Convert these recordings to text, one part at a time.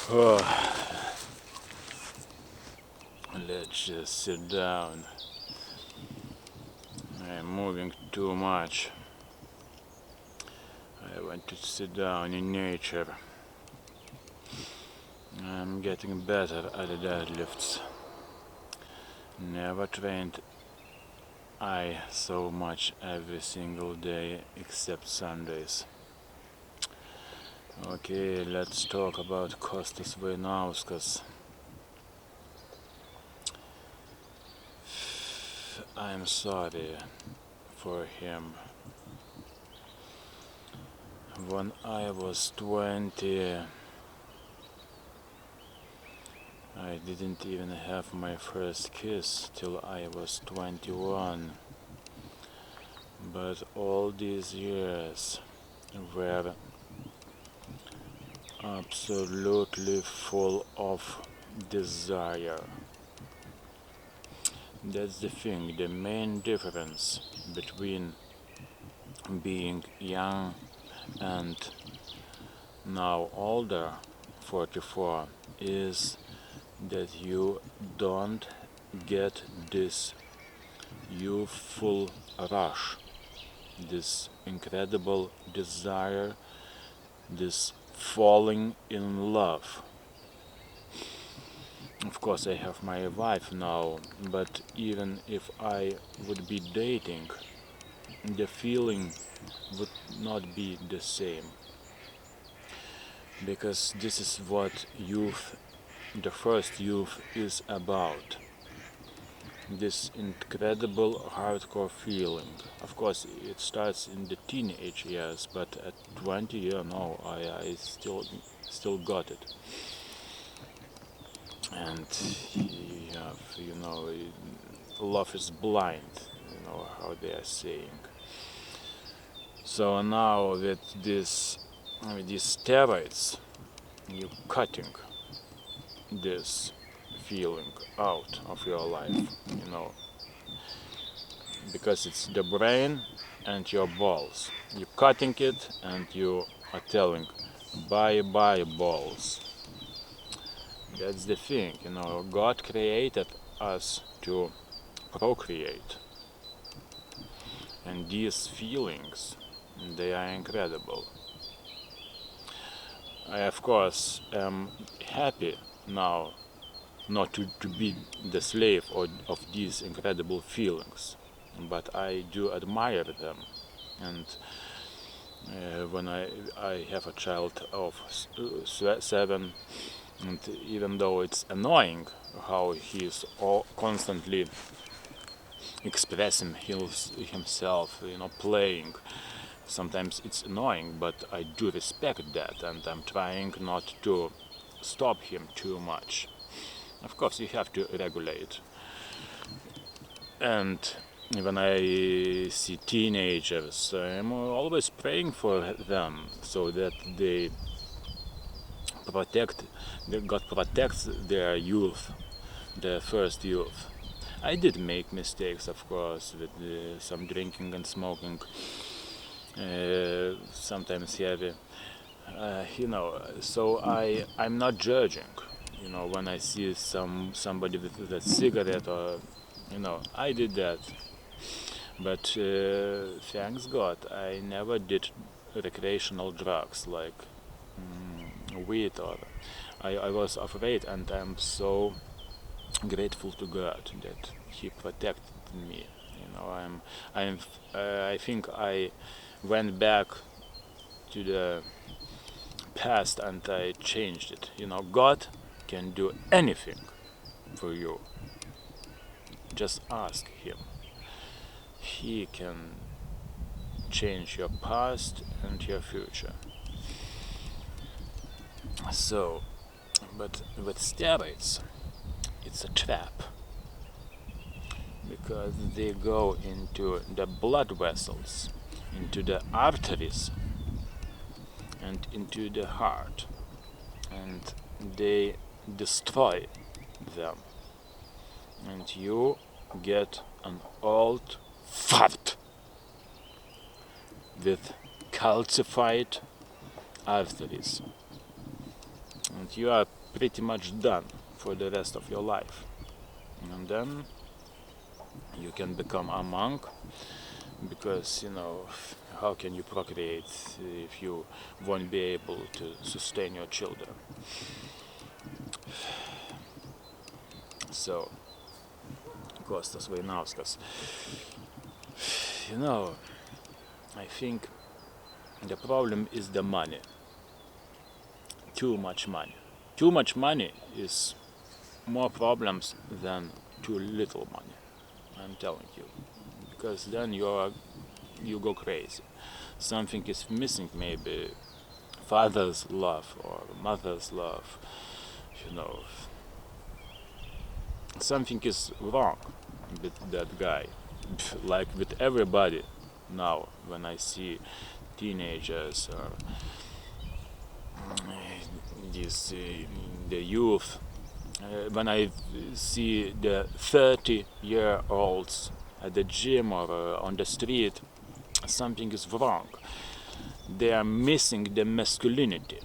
Oh, let's just sit down. I'm moving too much. I want to sit down in nature. I'm getting better at the deadlifts. Never trained I so much every single day except Sundays. Okay, let's talk about Kostas Vainauskas. I'm sorry for him. When I was 20, I didn't even have my first kiss till I was 21. But all these years were absolutely full of desire. That's the thing, the main difference between being young and now older, 44, is that you don't get this youthful rush, this incredible desire, this falling in love. Of course, I have my wife now, but even if I would be dating, the feeling would not be the same. Because this is what youth, the first youth, is about. This incredible hardcore feeling. Of course, it starts in the teenage years, but at 20, I still got it. And love is blind, how they are saying. So now with these steroids, you're cutting this feeling out of your life, because it's the brain and your balls. You're cutting it and you are telling, bye bye balls. That's the thing, God created us to procreate. And these feelings, they are incredible. I, of course, am happy now not to be the slave of these incredible feelings, but I do admire them. And when I have a child of 7, and even though it's annoying how he's constantly expressing himself, playing, sometimes it's annoying, but I do respect that, and I'm trying not to stop him too much. Of course, you have to regulate. And when I see teenagers, I'm always praying for them so that God protects their youth, their first youth. I did make mistakes, of course, with some drinking and smoking, sometimes heavy. So I'm not judging. When I see somebody with a cigarette, or I did that. But thanks God, I never did recreational drugs like weed, or I was afraid, and I'm so grateful to God that He protected me. I think I went back to the past and I changed it. God can do anything for you. Just ask Him. He can change your past and your future. So, but with steroids, it's a trap, because they go into the blood vessels, into the arteries, and into the heart, and they destroy them, and you get an old fart with calcified arteries. and you are pretty much done for the rest of your life. And then you can become a monk, because how can you procreate if you won't be able to sustain your children? So, Kostas Vainauskas, I think the problem is the money. Too much money. Too much money is more problems than too little money. I'm telling you, because then you go crazy. Something is missing, maybe father's love or mother's love. Something is wrong with that guy. Like with everybody now, when I see teenagers or the youth, when I see the 30-year-olds at the gym or on the street, something is wrong. They are missing the masculinity.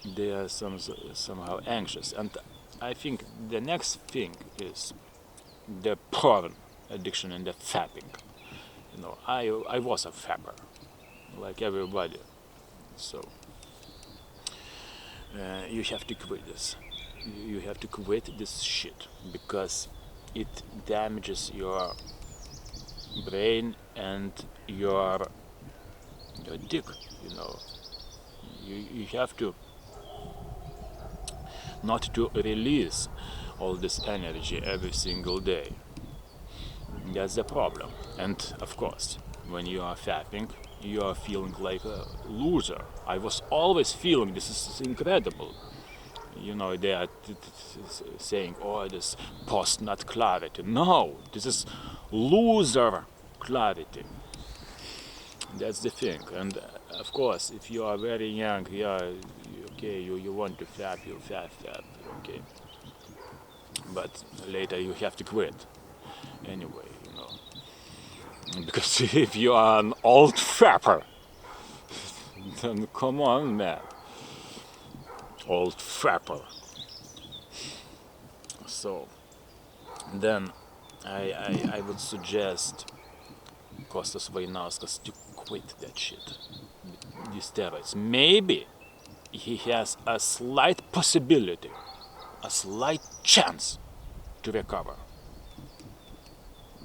They are somehow anxious. And I think the next thing is the porn addiction and the fapping. I was a fapper, like everybody. So you have to quit this. You have to quit this shit, because it damages your brain and your dick. You have to not to release all this energy every single day. That's the problem. And of course, when you are fapping, you are feeling like a loser. I was always feeling this is incredible. They are saying, oh, this post-nut clarity. No, this is loser clarity. That's the thing. And of course, if you are very young, you want to fap, you fap, okay. But later you have to quit. Anyway, because if you are an old fapper, then come on, man. Old fapper. So then I would suggest Kostas Vainauskas to quit that shit, these steroids. Maybe he has a slight possibility, a slight chance to recover.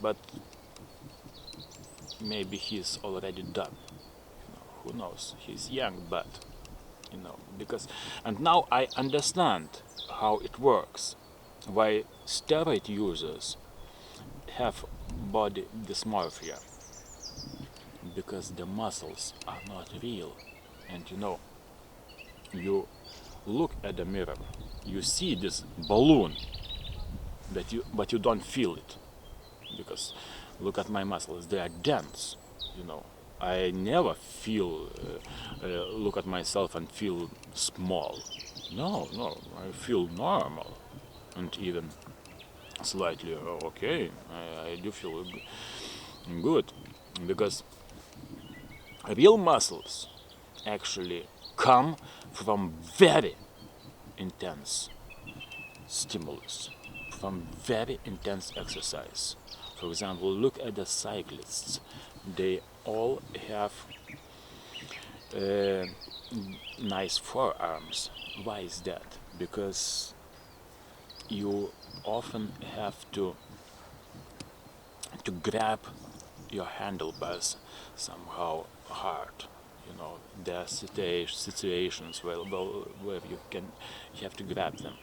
But maybe he's already done. Who knows? He's young, but and now I understand how it works, why steroid users have body dysmorphia, because the muscles are not real. And you look at the mirror, you see this balloon, but you don't feel it, because look at my muscles, they are dense. I never feel look at myself and feel small. No, I feel normal, and even slightly okay. I do feel good, because real muscles actually come from very intense stimulus, from very intense exercise. For example, look at the cyclists. They all have nice forearms. Why is that? Because you often have to grab your handlebars somehow hard. There are situations where you have to grab them.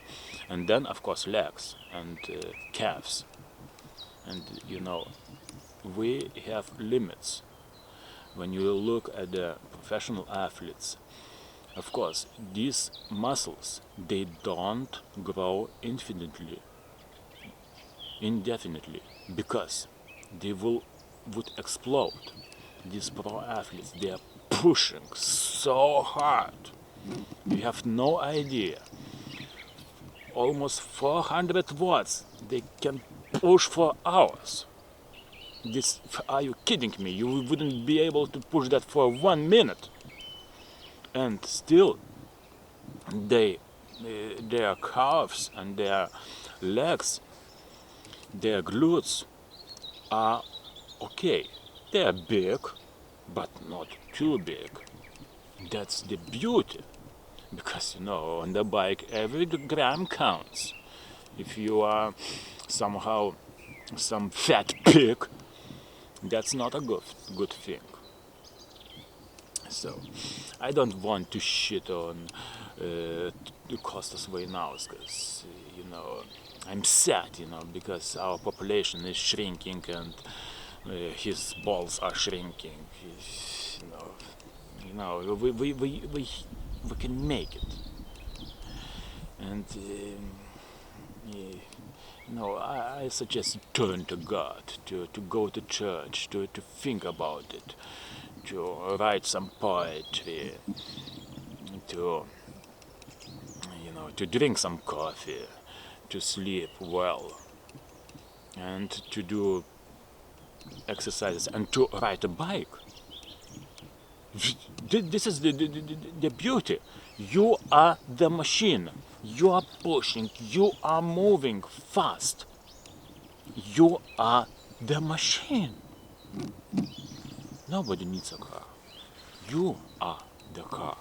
And then, of course, legs and calves. And we have limits. When you look at the professional athletes, of course, these muscles, they don't grow indefinitely, because they would explode. These pro athletes, they are pushing so hard. You have no idea. Almost 400 watts. They can push for hours. Are you kidding me? You wouldn't be able to push that for 1 minute. And still, their calves and their legs, their glutes are okay. They are big, but not too big. That's the beauty. Because, on the bike, every gram counts. If you are somehow some fat pig, that's not a good thing. So, I don't want to shit on Kostas Vainauskas. I'm sad, because our population is shrinking and his balls are shrinking. We can make it. And I suggest turn to God, to go to church, to think about it, to write some poetry, to to drink some coffee, to sleep well, and to do exercises and to ride a bike. This is the beauty. You are the machine. You are pushing. You are moving fast. You are the machine. Nobody needs a car. You are the car.